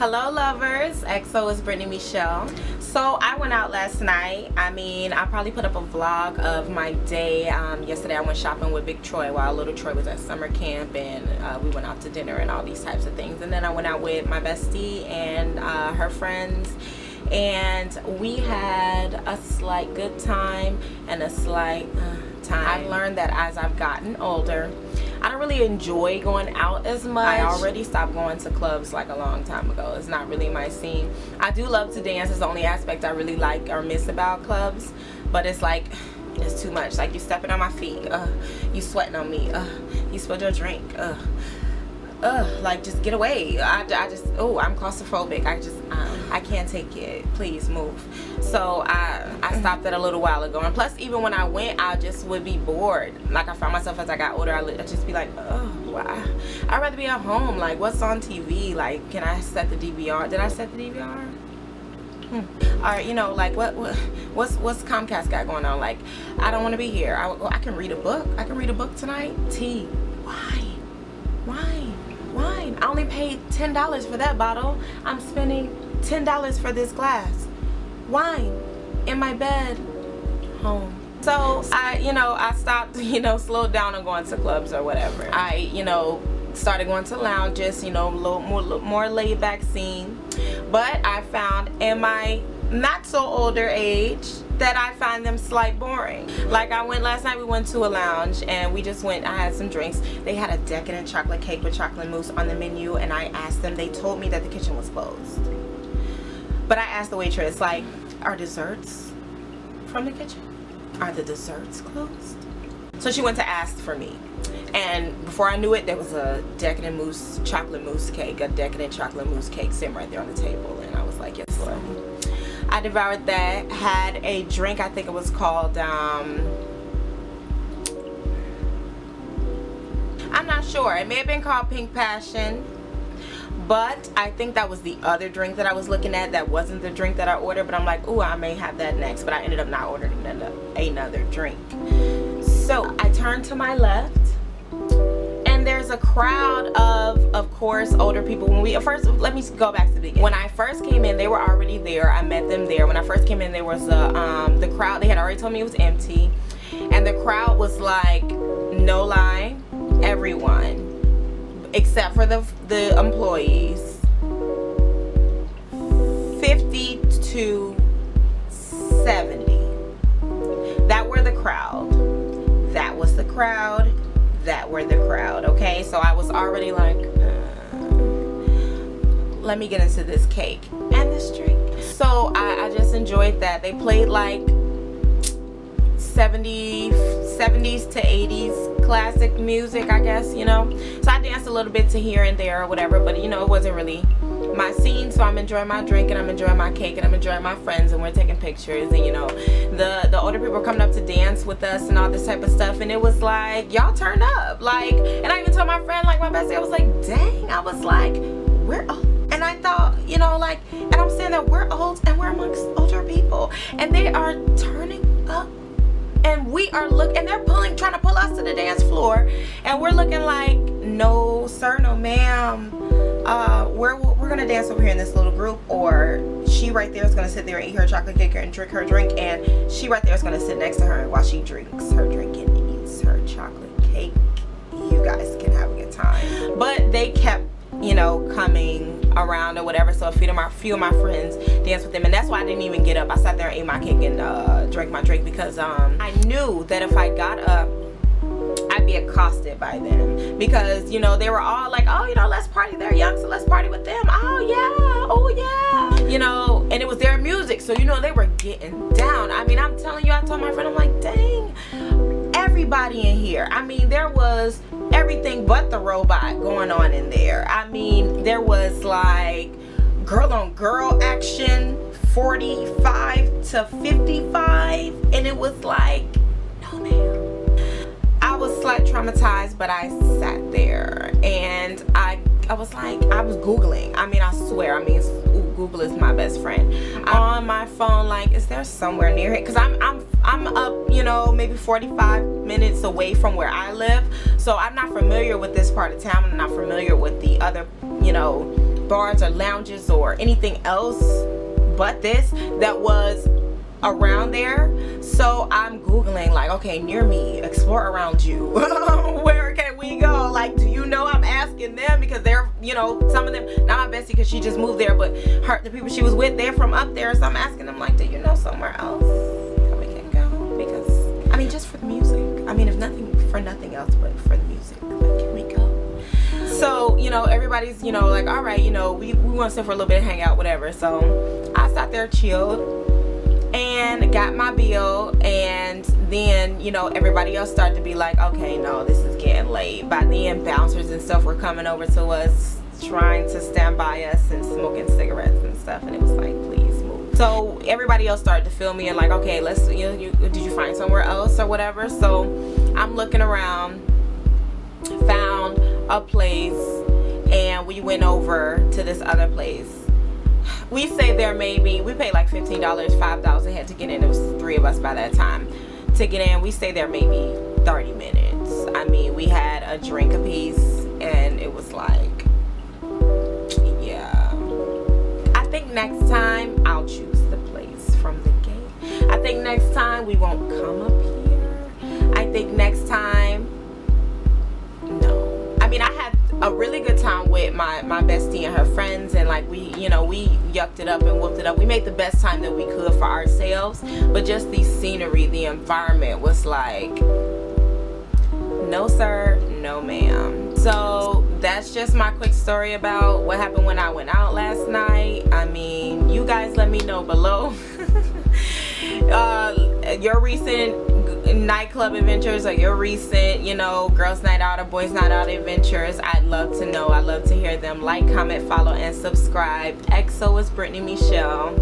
Hello lovers, XO is Britney Mechelle. So I went out last night. I probably put up a vlog of my day. Yesterday I went shopping with Big Troy while little Troy was at summer camp, and we went out to dinner and all these types of things. And then I went out with my bestie and her friends, and we had a slight good time and a slight time. I've learned that as I've gotten older, I don't really enjoy going out as much. I already stopped going to clubs like a long time ago. It's not really my scene. I do love to dance. It's the only aspect I really like or miss about clubs. But it's like, it's too much. Like, you stepping on my feet. You sweating on me. You spilled your drink. Like, just get away. I'm claustrophobic. I can't take it. Please move. So I stopped that a little while ago. And plus, even when I went, I just would be bored. Like, I found myself as I got older, I'd just be like, oh, wow. I'd rather be at home. Like, what's on TV? Like, can I set the DVR? Did I set the DVR? Alright, you know, like, what's Comcast got going on? Like, I don't want to be here. I can read a book. I can read a book tonight. Tea. Wine. I only paid $10 for that bottle. I'm spending $10 for this glass. Wine in my bed, home. So I stopped, slowed down on going to clubs or whatever. I, started going to lounges, a little more laid back scene. But I found in my not so older age that I find them slight boring. Like, I went last night, we went to a lounge and we just went, I had some drinks. They had a decadent chocolate cake with chocolate mousse on the menu, and I asked them, they told me that the kitchen was closed. But I asked the waitress, like, are desserts from the kitchen? Are the desserts closed? So she went to ask for me. And before I knew it, there was a decadent chocolate mousse cake, a decadent chocolate mousse cake sitting right there on the table. And I was like, yes, Lord. I devoured that, had a drink, I think it was called, I'm not sure. It may have been called Pink Passion. But I think that was the other drink that I was looking at. That wasn't the drink that I ordered. But I'm like, ooh, I may have that next. But I ended up not ordering another drink. So I turned to my left, and there's a crowd of course, older people. Let me go back to the beginning. When I first came in, they were already there. I met them there. When I first came in, there was the crowd. They had already told me it was empty, and the crowd was like, no lie, everyone except for the employees, 50 to 70. That were the crowd. That was the crowd. That were the crowd. Okay, so I was already like, let me get into this cake and this drink. So I just enjoyed that. They played like 70s to 80s classic music, I guess, So I danced a little bit to here and there or whatever, but it wasn't really my scene. So I'm enjoying my drink, and I'm enjoying my cake, and I'm enjoying my friends, and we're taking pictures, and the older people were coming up to dance with us and all this type of stuff. And it was like, y'all turn up, like, and I even told my friend, like, my bestie, I was like, dang, I was like, we're old. And I thought, like, and I'm saying that we're old and we're amongst older people, and they are turning up. And we are and they're trying to pull us to the dance floor, and we're looking like, no sir, no ma'am, we're gonna dance over here in this little group, or she right there is gonna sit there and eat her chocolate cake and drink her drink, and she right there is gonna sit next to her while she drinks her drink and eats her chocolate cake. You guys can have a good time. But they kept coming around or whatever, so a few of my friends danced with them, and that's why I didn't even get up. I sat there and ate my cake and drank my drink, because I knew that if I got up, I'd be accosted by them, because they were all like, oh, let's party, they're young, so let's party with them. Oh yeah, and it was their music, so they were getting down. I'm telling you, I told my friend, I'm like, dang, everybody in here. There was everything but the robot going on in there. There was like girl on girl action, 45 to 55, and it was like, no ma'am. I was slightly traumatized, but I sat there and I was like, I was Googling. I swear, Google is my best friend. On my phone, like, is there somewhere near it? Because I'm up, maybe 45 minutes away from where I live. So I'm not familiar with this part of town. I'm not familiar with the other, bars or lounges or anything else but this that was around there. So I'm googling like, okay, near me, explore around you. Where can we go? Like, do you know? I'm asking them because they're, you know, some of them, not my bestie because she just moved there, but the people she was with, they're from up there. So I'm asking them like, do you know somewhere else that we can go? Because I mean, just for the music. I mean, if nothing, for nothing else but for the music, like, can we go? So, you know, everybody's, you know, like, all right, you know, we want to sit for a little bit, hang out, whatever. So I sat there, chilled, and got my bill. And then, you know, everybody else started to be like, okay, no, this is getting late. By then, bouncers and stuff were coming over to us, trying to stand by us and smoking cigarettes and stuff. And it was like, please move. So everybody else started to feel me and like, okay, let's, you know, did you find somewhere else or whatever? So I'm looking around, found a place, and we went over to this other place. We stayed there maybe, we paid like $15, $5 a head to get in. It was 3 of us by that time to get in. We stayed there maybe 30 minutes. I mean, we had a drink apiece, and it was like, yeah. I think next time I'll choose the place from the gate. I think next time we won't come up here. I think next time, no. I mean, I had a really good time with my bestie and her friends, and like we, you know, we yucked it up and whooped it up. We made the best time that we could for ourselves, but just the scenery, the environment was like, no sir, no ma'am. So that's just my quick story about what happened when I went out last night. I mean, you guys let me know below your recent nightclub adventures or your recent, you know, girls night out or boys night out adventures. I'd love to know. I'd love to hear them. Like, comment, follow, and subscribe. XO is Britney Mechelle.